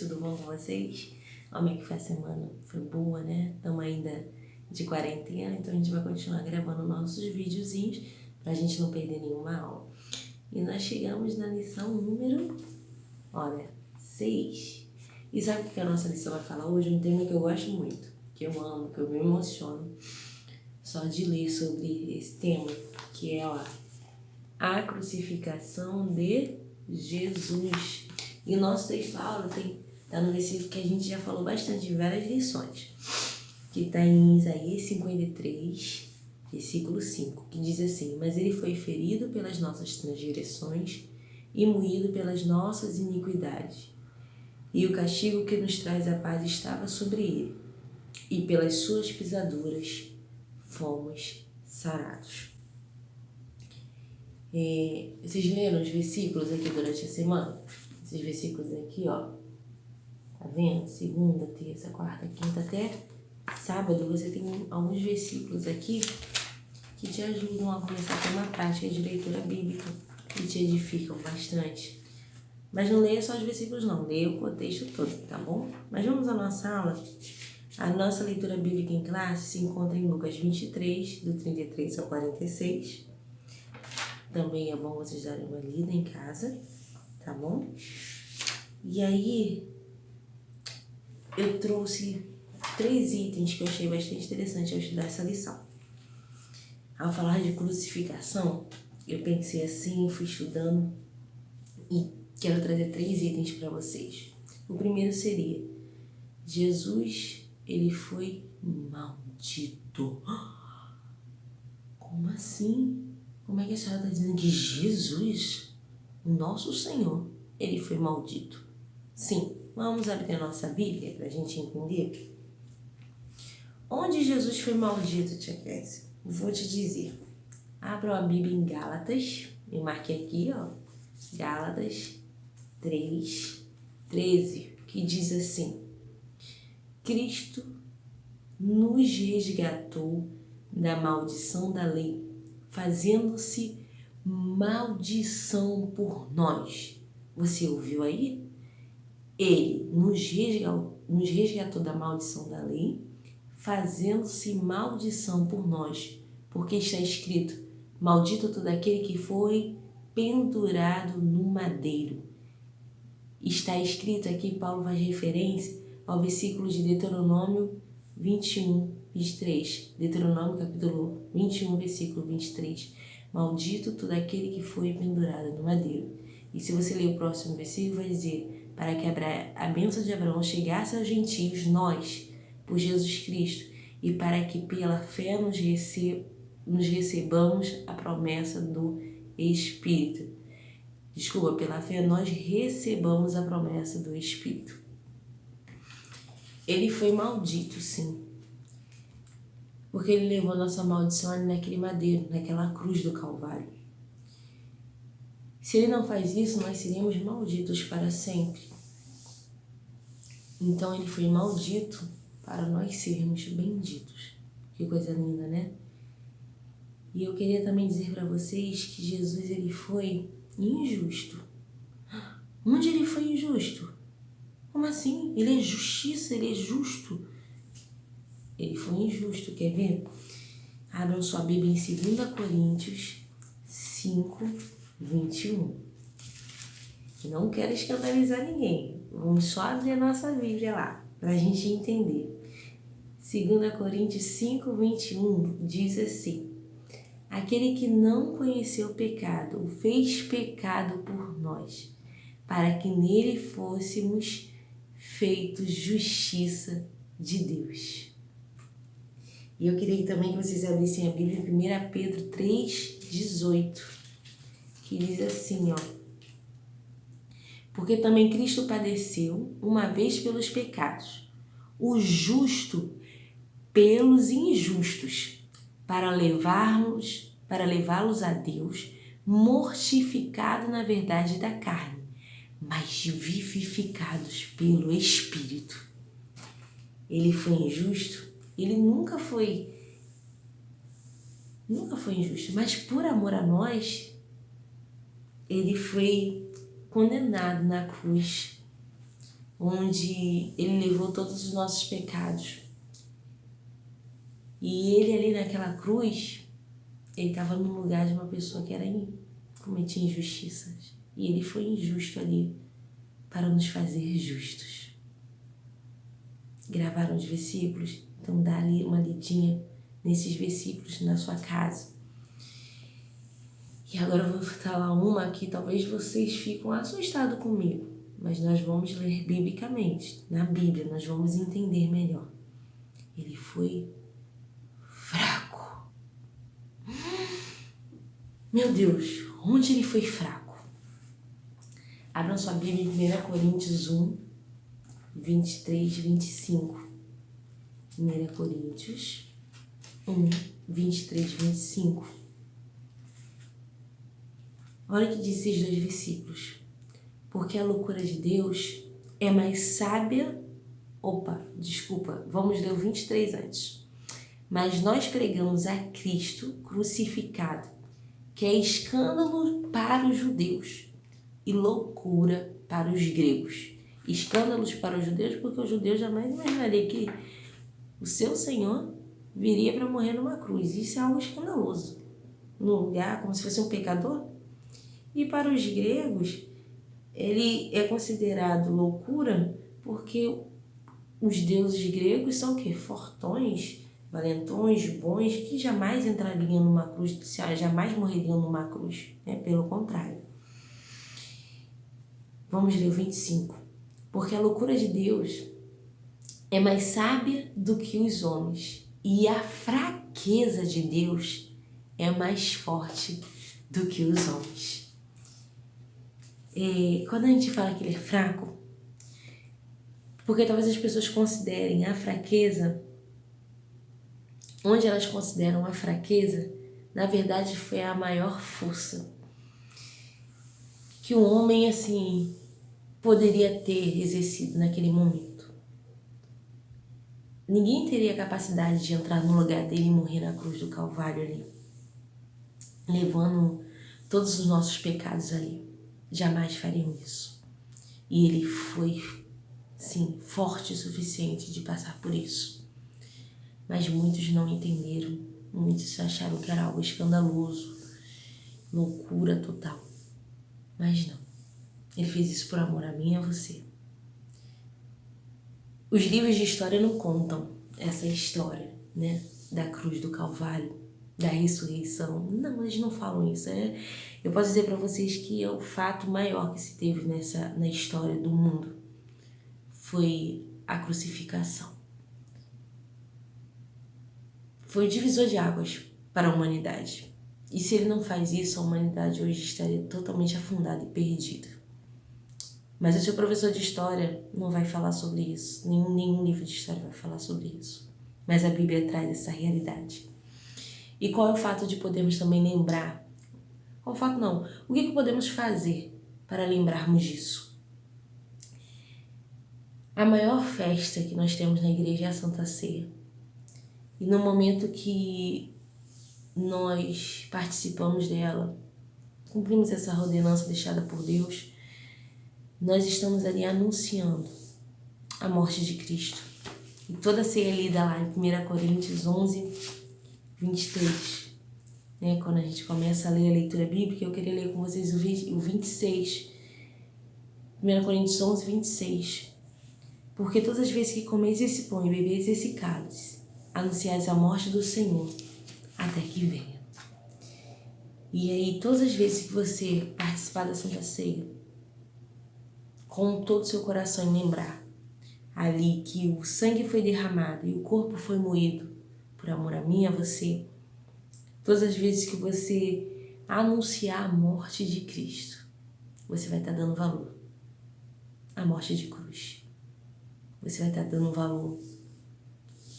tudo bom com vocês? Como é que foi a semana? Foi boa, né? Estamos ainda de quarentena, então a gente vai continuar gravando nossos videozinhos pra gente não perder nenhuma aula. E nós chegamos na lição número, 6. E sabe o que a nossa lição vai falar hoje? Um tema que eu gosto muito, que eu amo, que eu me emociono só de ler sobre esse tema, que é, a crucificação de Jesus. E o nosso texto aula tá no versículo que a gente já falou bastante em várias lições, que está em Isaías 53, versículo 5, que diz assim: mas ele foi ferido pelas nossas transgressões e moído pelas nossas iniquidades. E o castigo que nos traz a paz estava sobre ele, e pelas suas pisaduras fomos sarados. Vocês leram os versículos aqui durante a semana? Esses versículos aqui, tá vendo? Segunda, terça, quarta, quinta, até sábado você tem alguns versículos aqui que te ajudam a começar a ter uma prática de leitura bíblica e te edificam bastante. Mas não leia só os versículos não, leia o contexto todo, tá bom? Mas vamos à nossa aula. A nossa leitura bíblica em classe se encontra em Lucas 23, do 33 ao 46. Também é bom vocês darem uma lida em casa, tá bom? E aí, eu trouxe 3 itens que eu achei bastante interessante ao estudar essa lição. Ao falar de crucificação, eu pensei assim, fui estudando e quero trazer 3 itens para vocês. O primeiro seria: Jesus, ele foi maldito. Como assim? Como é que a senhora está dizendo que Jesus, o nosso Senhor, ele foi maldito? Sim, vamos abrir a nossa Bíblia para a gente entender. Onde Jesus foi maldito, tia Kézia? Vou te dizer. Abra a Bíblia em Gálatas, eu marquei aqui, Gálatas 3:13, que diz assim: Cristo nos resgatou da maldição da lei, fazendo-se maldição por nós. Você ouviu aí? Ele nos resgatou da maldição da lei, fazendo-se maldição por nós, porque está escrito: maldito todo aquele que foi pendurado no madeiro. Está escrito aqui, Paulo faz referência ao versículo de Deuteronômio 21, 23. Deuteronômio capítulo 21, versículo 23. Maldito todo aquele que foi pendurado no madeiro. E se você ler o próximo versículo, vai dizer: para que a bênção de Abraão chegasse aos gentios, nós, por Jesus Cristo, e para que pela fé nos recebamos a promessa do Espírito. Pela fé nós recebamos a promessa do Espírito. Ele foi maldito, sim, porque ele levou nossa maldição ali naquele madeiro, naquela cruz do Calvário. Se ele não faz isso, nós seremos malditos para sempre. Então ele foi maldito para nós sermos benditos. Que coisa linda, né? E eu queria também dizer para vocês que Jesus, ele foi injusto. Onde ele foi injusto? Como assim? Ele é justiça, ele é justo. Ele foi injusto, quer ver? Abram sua Bíblia em 2 Coríntios 5:21. Não quero escandalizar ninguém. Vamos só abrir a nossa Bíblia lá, para a gente entender. 2 Coríntios 5:21 diz assim: aquele que não conheceu o pecado, o fez pecado por nós, para que nele fôssemos feitos justiça de Deus. E eu queria também que vocês abrissem a Bíblia em 1 Pedro 3:18, que diz assim, porque também Cristo padeceu uma vez pelos pecados, o justo pelos injustos, para levá-los a Deus, mortificado na verdade da carne, mas vivificados pelo Espírito. Ele foi injusto? Ele nunca foi injusto, mas por amor a nós, ele foi condenado na cruz onde ele levou todos os nossos pecados. E ele ali naquela cruz, ele estava no lugar de uma pessoa que cometia injustiças. E ele foi injusto ali para nos fazer justos. Gravaram os versículos? Então dá ali uma lidinha nesses versículos na sua casa. E agora eu vou falar uma que talvez vocês fiquem assustados comigo, mas nós vamos ler biblicamente, na Bíblia, nós vamos entender melhor. Ele foi fraco. Meu Deus, onde ele foi fraco? Abra sua Bíblia em 1 Coríntios 1, 23, 25. 1 Coríntios 1, 23, 25. Olha o que diz esses dois versículos. Porque a loucura de Deus é mais sábia... vamos ler o 23 antes. Mas nós pregamos a Cristo crucificado, que é escândalo para os judeus e loucura para os gregos. Escândalos para os judeus, porque os judeus jamais imaginariam que o seu Senhor viria para morrer numa cruz. Isso é algo escandaloso. No lugar, como se fosse um pecador. E para os gregos, ele é considerado loucura porque os deuses gregos são o quê? Fortões, valentões, bons, que jamais entrariam numa cruz, jamais morreriam numa cruz. Pelo contrário. Vamos ler o 25. Porque a loucura de Deus é mais sábia do que os homens, e a fraqueza de Deus é mais forte do que os homens. Quando a gente fala que ele é fraco, porque talvez as pessoas considerem a fraqueza, onde elas consideram a fraqueza, na verdade foi a maior força que o homem, poderia ter exercido naquele momento. Ninguém teria capacidade de entrar no lugar dele e morrer na cruz do Calvário ali, levando todos os nossos pecados ali. Jamais fariam isso. E ele foi, sim, forte o suficiente de passar por isso. Mas muitos não entenderam, muitos acharam que era algo escandaloso, loucura total. Mas não, ele fez isso por amor a mim e a você. Os livros de história não contam essa história, da cruz do Calvário, da ressurreição. Não, eles não falam isso. Eu posso dizer para vocês que é o fato maior que se teve na história do mundo foi a crucificação. Foi o divisor de águas para a humanidade. E se ele não faz isso, a humanidade hoje estaria totalmente afundada e perdida. Mas o seu professor de história não vai falar sobre isso. Nenhum livro de história vai falar sobre isso. Mas a Bíblia traz essa realidade. E qual é o fato de podermos também lembrar? Qual o fato não? O que podemos fazer para lembrarmos disso? A maior festa que nós temos na igreja é a Santa Ceia. E no momento que nós participamos dela, cumprimos essa ordenança deixada por Deus, nós estamos ali anunciando a morte de Cristo. E toda a ceia lida lá em 1 Coríntios 11, 23. Quando a gente começa a ler a leitura bíblica, eu queria ler com vocês o 26. 1 Coríntios 11, 26. Porque todas as vezes que comeis esse pão e bebeis esse cálice, anunciais a morte do Senhor até que venha. E aí, todas as vezes que você participar da Santa Ceia, com todo o seu coração em lembrar ali que o sangue foi derramado e o corpo foi moído por amor a mim e a você, todas as vezes que você anunciar a morte de Cristo, você vai estar dando valor à morte de cruz. Você vai estar dando valor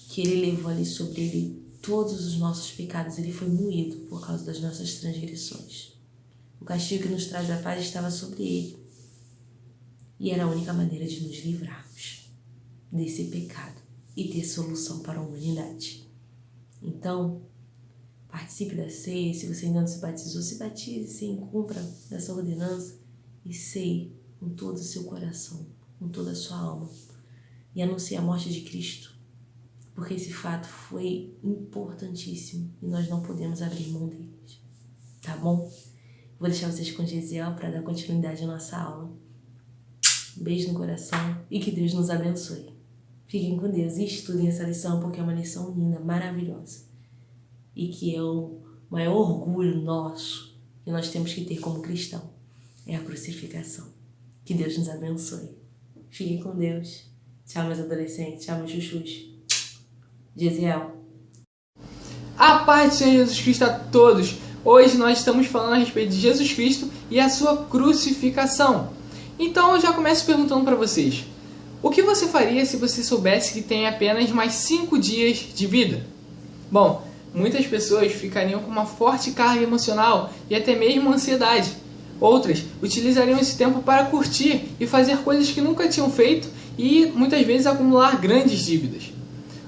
que ele levou ali sobre ele todos os nossos pecados. Ele foi moído por causa das nossas transgressões. O castigo que nos traz a paz estava sobre ele. E era a única maneira de nos livrarmos desse pecado e ter solução para a humanidade. Então, participe da ceia. Se você ainda não se batizou, se batize, sim, cumpra essa ordenança e ceie com todo o seu coração. com toda a sua alma e anuncie a morte de Cristo, porque esse fato foi importantíssimo e nós não podemos abrir mão dele, tá bom? Vou deixar vocês com Gesiel para dar continuidade à nossa aula. Um beijo no coração e que Deus nos abençoe. Fiquem com Deus e estudem essa lição, porque é uma lição linda, maravilhosa. E que é o maior orgulho nosso que nós temos que ter como cristão. É a crucificação. Que Deus nos abençoe. Fiquem com Deus. Tchau, meus adolescentes. Tchau, meus chuchus. Gesiel. A paz do Senhor Jesus Cristo a todos. Hoje nós estamos falando a respeito de Jesus Cristo e a sua crucificação. Então eu já começo perguntando para vocês: o que você faria se você soubesse que tem apenas mais 5 dias de vida? Bom, muitas pessoas ficariam com uma forte carga emocional e até mesmo ansiedade. Outras utilizariam esse tempo para curtir e fazer coisas que nunca tinham feito e muitas vezes acumular grandes dívidas.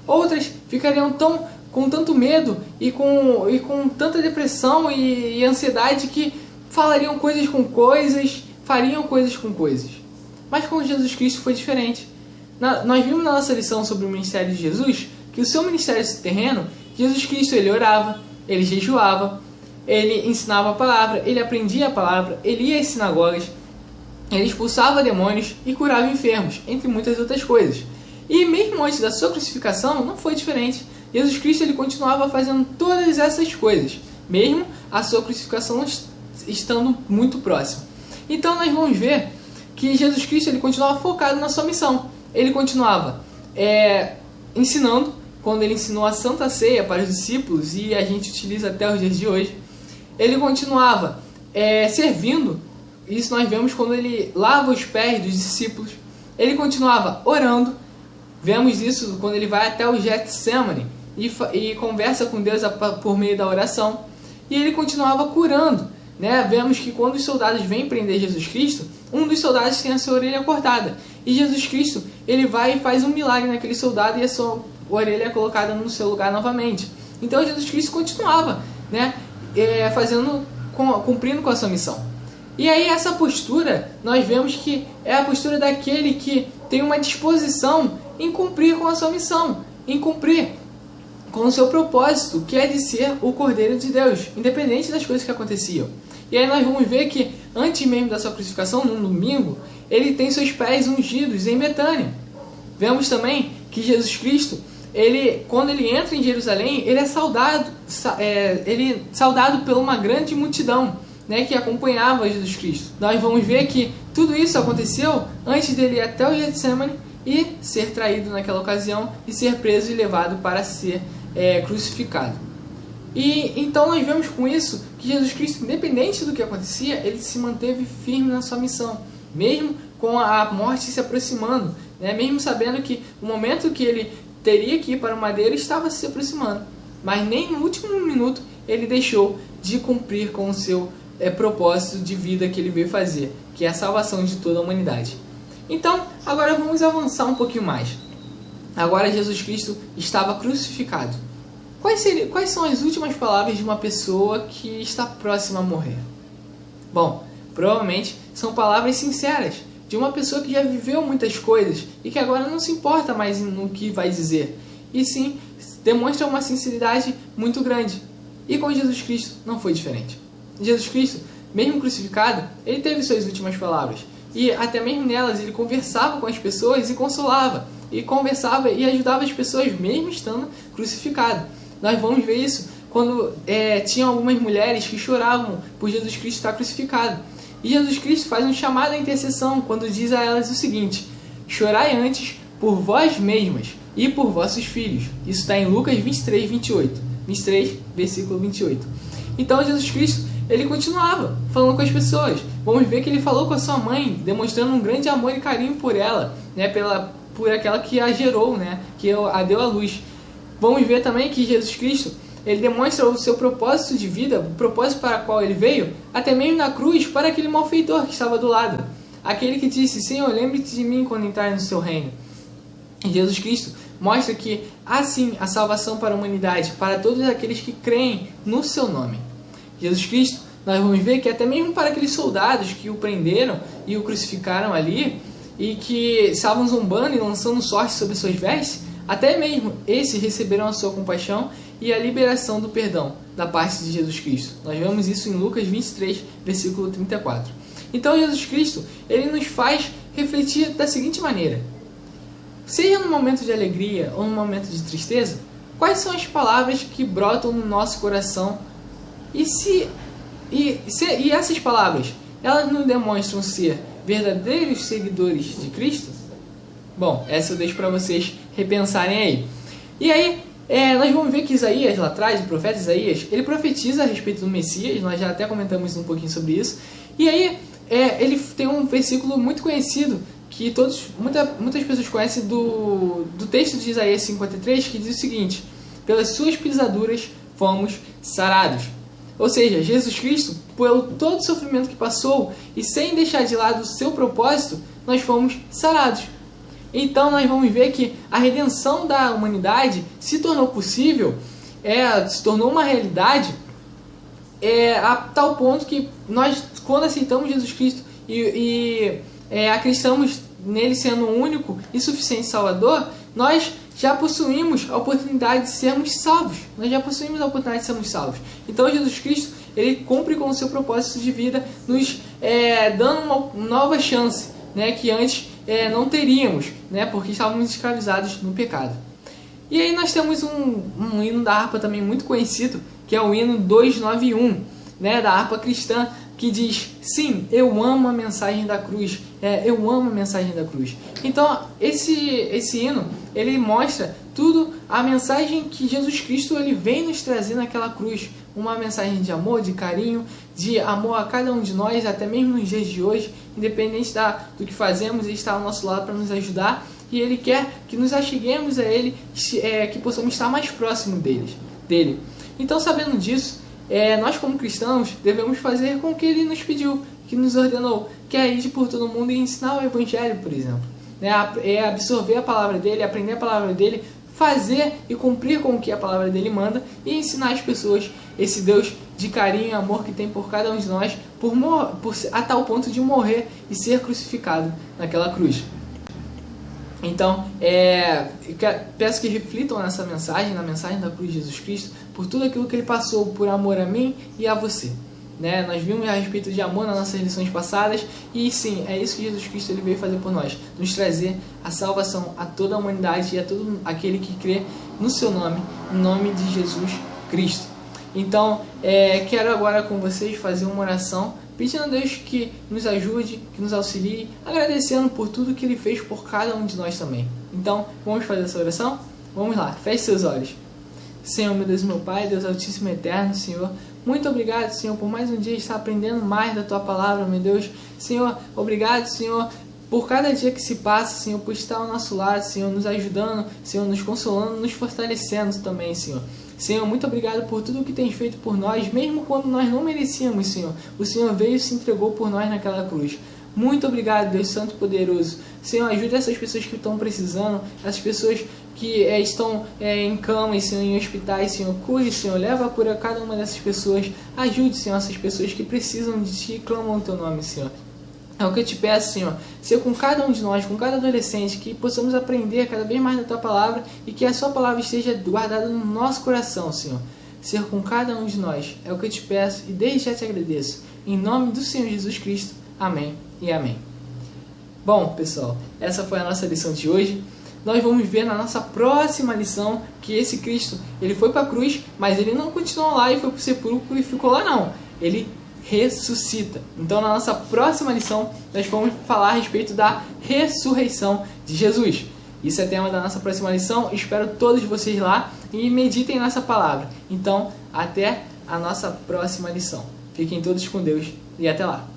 Outras ficariam com tanto medo e com tanta depressão e ansiedade que falariam coisas com coisas, fariam coisas com coisas. Mas com Jesus Cristo foi diferente. Nós vimos na nossa lição sobre o ministério de Jesus que o seu ministério terreno, Jesus Cristo, ele orava, ele jejuava, ele ensinava a palavra, ele aprendia a palavra, ele ia às sinagogas, ele expulsava demônios e curava enfermos, entre muitas outras coisas. E mesmo antes da sua crucificação, não foi diferente. Jesus Cristo ele continuava fazendo todas essas coisas, mesmo a sua crucificação estando muito próxima. Então nós vamos ver que Jesus Cristo ele continuava focado na sua missão. Ele continuava ensinando, quando ele ensinou a Santa Ceia para os discípulos, e a gente utiliza até os dias de hoje. Ele continuava servindo, isso nós vemos quando ele lava os pés dos discípulos. Ele continuava orando, vemos isso quando ele vai até o Getsemane e conversa com Deus por meio da oração. E ele continuava curando, né? Vemos que quando os soldados vêm prender Jesus Cristo, um dos soldados tem a sua orelha cortada. E Jesus Cristo ele vai e faz um milagre naquele soldado e a sua orelha é colocada no seu lugar novamente. Então Jesus Cristo continuava, né? Cumprindo com a sua missão. E aí essa postura, nós vemos que é a postura daquele que tem uma disposição em cumprir com a sua missão, em cumprir com o seu propósito, que é de ser o Cordeiro de Deus, independente das coisas que aconteciam. E aí nós vamos ver que, antes mesmo da sua crucificação, no domingo, ele tem seus pés ungidos em Betânia. Vemos também que Jesus Cristo, quando ele entra em Jerusalém, ele é saudado por uma grande multidão, né, que acompanhava Jesus Cristo. Nós vamos ver que tudo isso aconteceu antes dele ir até o Getsemane e ser traído naquela ocasião e ser preso e levado para ser crucificado. E então nós vemos com isso que Jesus Cristo, independente do que acontecia, ele se manteve firme na sua missão, mesmo com a morte se aproximando, né, mesmo sabendo que o momento que ele teria que ir para o madeiro estava se aproximando, mas nem no último minuto ele deixou de cumprir com o seu propósito de vida que ele veio fazer, que é a salvação de toda a humanidade. Então, agora vamos avançar um pouquinho mais. Agora Jesus Cristo estava crucificado. Quais são as últimas palavras de uma pessoa que está próxima a morrer? Bom, provavelmente são palavras sinceras, de uma pessoa que já viveu muitas coisas e que agora não se importa mais no que vai dizer, e sim demonstra uma sinceridade muito grande. E com Jesus Cristo não foi diferente. Jesus Cristo, mesmo crucificado, ele teve suas últimas palavras. E até mesmo nelas ele conversava com as pessoas e consolava. E conversava e ajudava as pessoas mesmo estando crucificado. Nós vamos ver isso quando tinha algumas mulheres que choravam por Jesus Cristo estar crucificado. E Jesus Cristo faz um chamado à intercessão quando diz a elas o seguinte: chorai antes por vós mesmas e por vossos filhos. Isso está em Lucas 23, 28. 23, versículo 28. Então Jesus Cristo, ele continuava falando com as pessoas. Vamos ver que ele falou com a sua mãe, demonstrando um grande amor e carinho por ela, né, por aquela que a gerou, né, que a deu à luz. Vamos ver também que Jesus Cristo, ele demonstra o seu propósito de vida, o propósito para o qual ele veio, até mesmo na cruz, para aquele malfeitor que estava do lado. Aquele que disse: Senhor, lembre-te de mim quando entrar no seu reino. E Jesus Cristo mostra que há sim a salvação para a humanidade, para todos aqueles que creem no seu nome. Jesus Cristo, nós vamos ver que até mesmo para aqueles soldados que o prenderam e o crucificaram ali, e que estavam zombando e lançando sorte sobre suas vestes, até mesmo esses receberam a sua compaixão e a liberação do perdão da parte de Jesus Cristo. Nós vemos isso em Lucas 23, versículo 34. Então Jesus Cristo, ele nos faz refletir da seguinte maneira: seja no momento de alegria ou no momento de tristeza, quais são as palavras que brotam no nosso coração? E essas palavras, elas nos demonstram ser verdadeiros seguidores de Cristo? Bom, essa eu deixo para vocês repensarem aí. E aí, nós vamos ver que Isaías, lá atrás, o profeta Isaías, ele profetiza a respeito do Messias. Nós já até comentamos um pouquinho sobre isso. E aí, ele tem um versículo muito conhecido, que muitas pessoas conhecem do texto de Isaías 53, que diz o seguinte: pelas suas pisaduras fomos sarados. Ou seja, Jesus Cristo, pelo todo o sofrimento que passou e sem deixar de lado o seu propósito, nós fomos sarados. Então nós vamos ver que a redenção da humanidade se tornou possível, se tornou uma realidade, a tal ponto que nós, quando aceitamos Jesus Cristo e acreditamos nele sendo o único e suficiente Salvador, nós já possuímos a oportunidade de sermos salvos. Então Jesus Cristo, ele cumpre com o seu propósito de vida, nos dando uma nova chance, né, que antes não teríamos, né, porque estávamos escravizados no pecado. E aí nós temos um hino da harpa também muito conhecido, que é o hino 291, né, da harpa cristã, que diz: sim, eu amo a mensagem da cruz. Eu amo a mensagem da cruz. Então, esse hino, ele mostra tudo a mensagem que Jesus Cristo ele vem nos trazer naquela cruz. Uma mensagem de amor, de carinho, de amor a cada um de nós, até mesmo nos dias de hoje, independente do que fazemos, ele está ao nosso lado para nos ajudar. E ele quer que nos acheguemos a ele, que possamos estar mais próximos dele. Então, sabendo disso, nós como cristãos devemos fazer com o que ele nos pediu, que nos ordenou, que é ir por todo mundo e ensinar o Evangelho, por exemplo. Absorver a palavra dele, aprender a palavra dele, fazer e cumprir com o que a palavra dele manda e ensinar as pessoas esse Deus de carinho e amor que tem por cada um de nós, a tal ponto de morrer e ser crucificado naquela cruz. Então, peço que reflitam nessa mensagem, na mensagem da cruz de Jesus Cristo, por tudo aquilo que ele passou por amor a mim e a você. Né? Nós vimos a respeito de amor nas nossas lições passadas, e sim, é isso que Jesus Cristo ele veio fazer por nós, nos trazer a salvação a toda a humanidade e a todo aquele que crê no seu nome, no nome de Jesus Cristo. Então, quero agora com vocês fazer uma oração, pedindo a Deus que nos ajude, que nos auxilie, agradecendo por tudo que ele fez por cada um de nós também. Então, vamos fazer essa oração? Vamos lá, feche seus olhos. Senhor, meu Deus e meu Pai, Deus Altíssimo e Eterno, Senhor, muito obrigado, Senhor, por mais um dia estar aprendendo mais da Tua Palavra, meu Deus. Senhor, obrigado, Senhor, por cada dia que se passa, Senhor, por estar ao nosso lado, Senhor, nos ajudando, Senhor, nos consolando, nos fortalecendo também, Senhor. Senhor, muito obrigado por tudo que tens feito por nós, mesmo quando nós não merecíamos, Senhor. O Senhor veio e se entregou por nós naquela cruz. Muito obrigado, Deus Santo e Poderoso. Senhor, ajude essas pessoas que estão precisando, essas pessoas que estão em camas, Senhor, em hospitais, Senhor. Cure, Senhor, leva a cura a cada uma dessas pessoas. Ajude, Senhor, essas pessoas que precisam de Ti e clamam o Teu nome, Senhor. É o que eu te peço, Senhor, ser com cada um de nós, com cada adolescente, que possamos aprender cada vez mais da Tua Palavra e que a Sua Palavra esteja guardada no nosso coração, Senhor. Ser com cada um de nós, é o que eu te peço e desde já te agradeço. Em nome do Senhor Jesus Cristo, amém e amém. Bom, pessoal, essa foi a nossa lição de hoje. Nós vamos ver na nossa próxima lição que esse Cristo, ele foi para a cruz, mas ele não continuou lá e foi para o sepulcro e ficou lá não. Ele ressuscita. Então na nossa próxima lição nós vamos falar a respeito da ressurreição de Jesus. Isso é tema da nossa próxima lição. Espero todos vocês lá e meditem nessa palavra. Então até a nossa próxima lição. Fiquem todos com Deus e até lá.